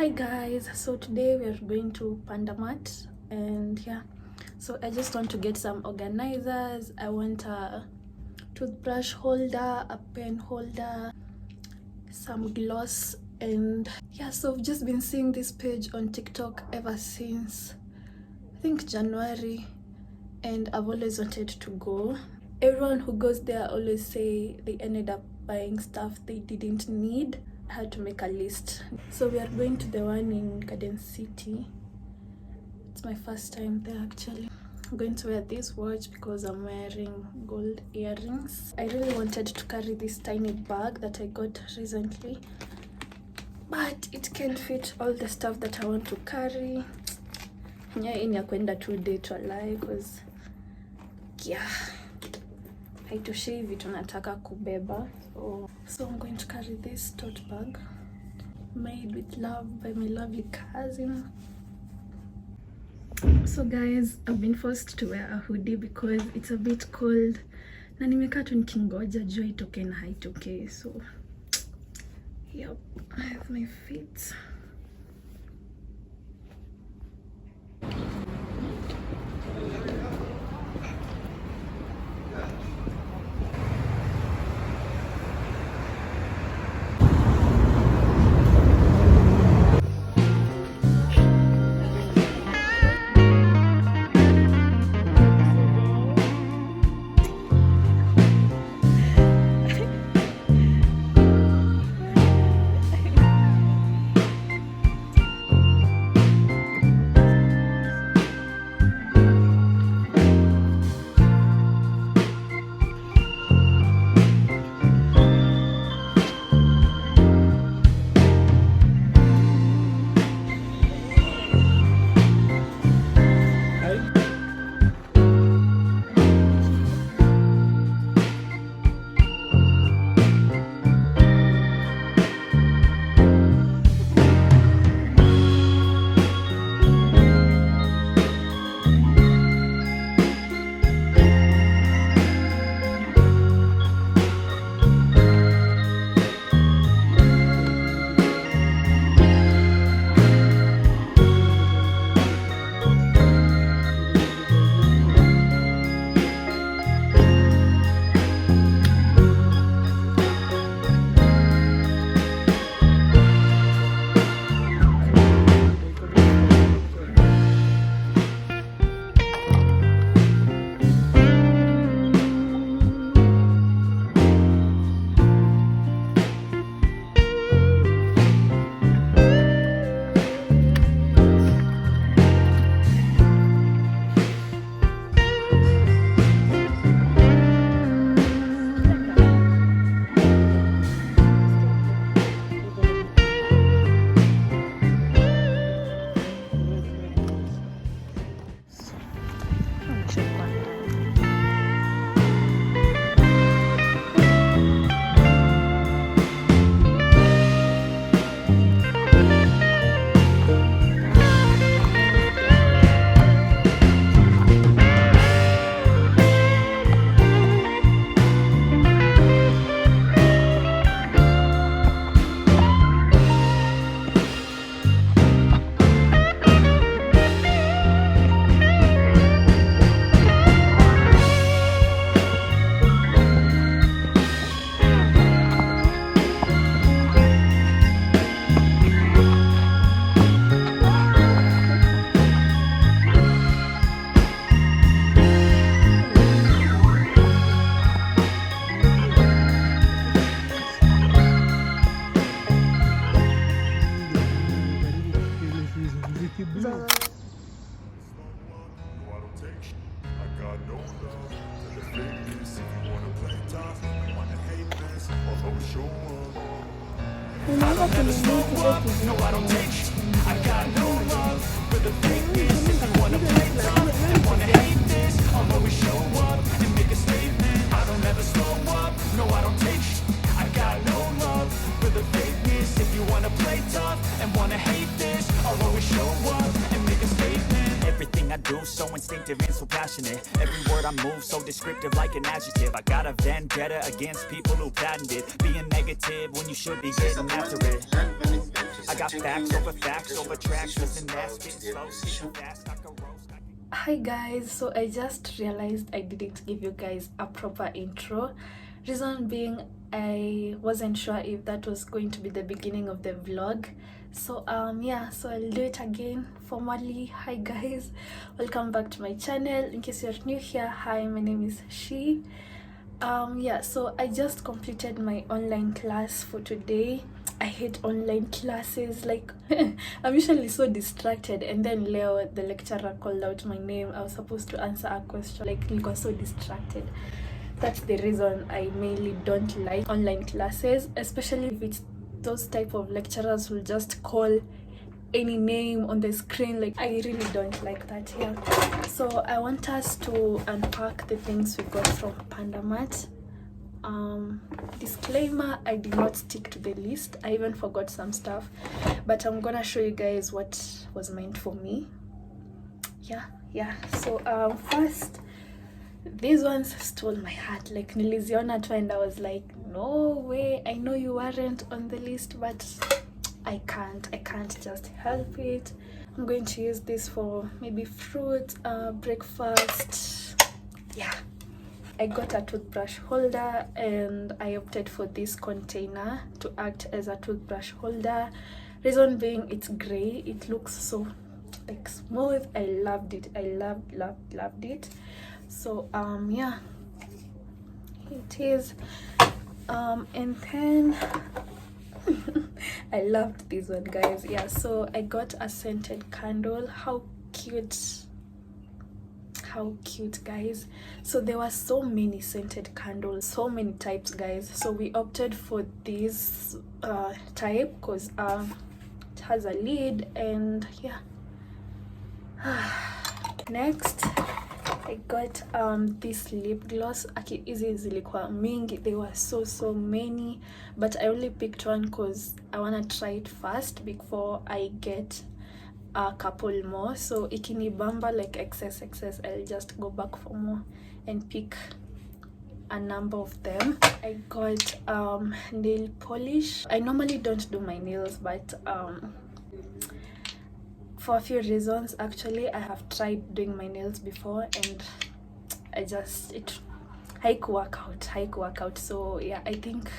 Hi guys, so today we are going to Panda Mart, and yeah, so I just want to get some organizers. I want a toothbrush holder, a pen holder, some gloss, and yeah, so I've just been seeing this page on TikTok ever since I think January, and I've always wanted to go. Everyone who goes there always say they ended up buying stuff they didn't need. I had to make a list. So we are going to the one in Garden City. It's my first time there actually. I'm going to wear this watch because I'm wearing gold earrings. I really wanted to carry this tiny bag that I got recently, but it can't fit all the stuff that I want to carry. Yeah, in ya kwenda 2 day to alive because yeah, haitoshei vitu nataka kubeba. So I'm going to carry this tote bag made with love by my lovely cousin. So guys, I've been forced to wear a hoodie because it's a bit cold na nimekaa tu nikingoja jua itoke na haitoke. So yep, I have my feet. No, I don't take sh- I got no love for the fakeness. If you wanna play tough and wanna hate this, I'll always show up and make a statement. I don't ever slow up, no, I don't take sh- I got no love for the fakeness. If you wanna play tough and wanna hate this, I'll always show up and make a statement. Everything I do so instinctive and so passionate. Every word I move so descriptive like an adjective. I got a vendetta against people who patented being negative when you should be getting after it. I got facts over tracks. Listen, that's getting slow, spitting fast, I can roast. Hi guys, so I just realized I didn't give you guys a proper intro. Reason being, I wasn't sure if that was going to be the beginning of the vlog. So yeah, so I'll do it again formally. Hi guys, welcome back to my channel. In case you're new here, hi, my name is She. Yeah, so I just completed my online class for today. I hate online classes, like I'm usually so distracted, and then Leo, the lecturer, called out my name. I was supposed to answer a question, like I was so distracted. That's the reason I mainly don't like online classes, especially if it's those type of lecturers who just call any name on the screen. Like, I really don't like that here. So I want us to unpack the things we got from Panda Mart. Disclaimer, I did not stick to the list. I even forgot some stuff, but I'm gonna show you guys what was meant for me. Yeah. So first, these ones stole my heart. Like, niliziona tu and I was like, no way, I know you weren't on the list, but I can't just help it. I'm going to use this for maybe fruit, breakfast. Yeah, I got a toothbrush holder and I opted for this container to act as a toothbrush holder. Reason being, it's gray, it looks so like smooth. I loved it. I loved it. So yeah, it is. And then I loved this one, guys. Yeah, so I got a scented candle. How cute, guys. So there were so many scented candles, so many types, guys. So we opted for this type because it has a lid. And yeah, next I got this lip gloss. Okay, hizi zilikuwa mingi, they were so many, but I only picked one because I want to try it first before I get a couple more. So ikinibamba like excess, I'll just go back for more and pick a number of them. I got nail polish. I normally don't do my nails, but for a few reasons, actually, I have tried doing my nails before and it hike work out. So yeah, I think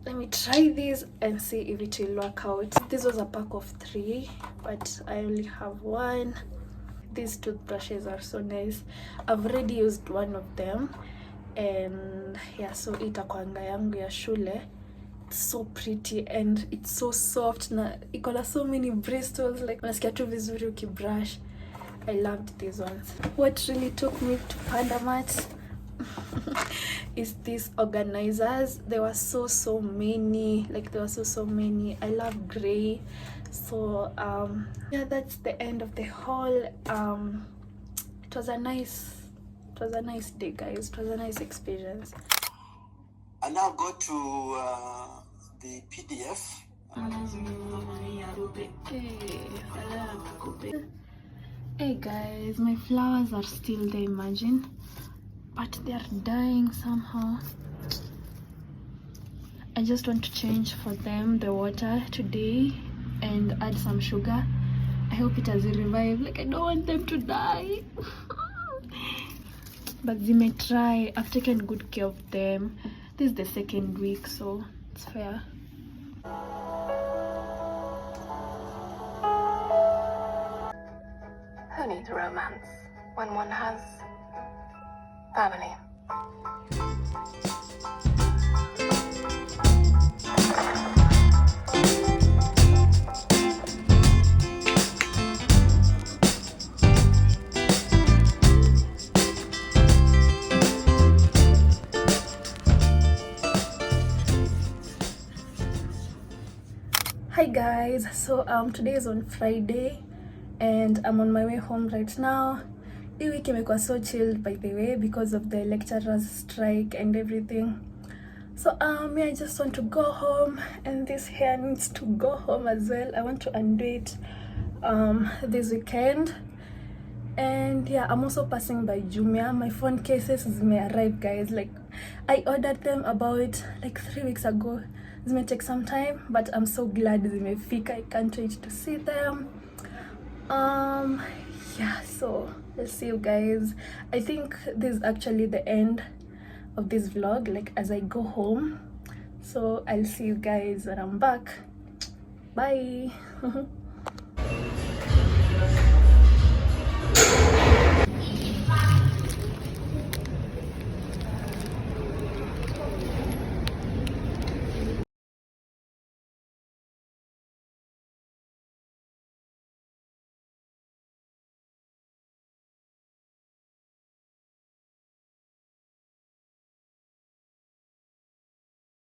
let me try this and see if it will work out. This was a pack of 3, but I only have 1. These toothbrushes are so nice. I've already used one of them, and yeah, so itakwanga yangu ya shule. It's so pretty and it's so soft na iko na so many bristles, like unasikia tu vizuri ukibrush. I loved these ones. What really took me to Panda Mart is these organizers. There were so many, like there were so many. I love gray. So yeah, that's the end of the haul. It was a nice day, guys. It was a nice experience. I now go to the PDF. Hey guys, my flowers are still there, imagine, but they are dying somehow. I just want to change for them the water today and add some sugar. I hope it has revived. Like, I don't want them to die. But they may try. I've taken good care of them. This is the 2nd week, so it's fair. Who needs romance when one has family? Hi guys, so today is on Friday and I'm on my way home right now. Hii week imekuwa so chilled, by the way, because of the lecturers strike and everything. So yeah, I just want to go home, and this hair needs to go home as well. I want to undo it this weekend. And yeah, I'm also passing by Jumia. My phone cases may arrive, guys. Like, I ordered them about like 3 weeks ago. This may take some time, but I'm so glad they may fika. I can't wait to see them. Yeah, so I'll see you guys. I think this is actually the end of this vlog, like as I go home. So I'll see you guys when I'm back. Bye.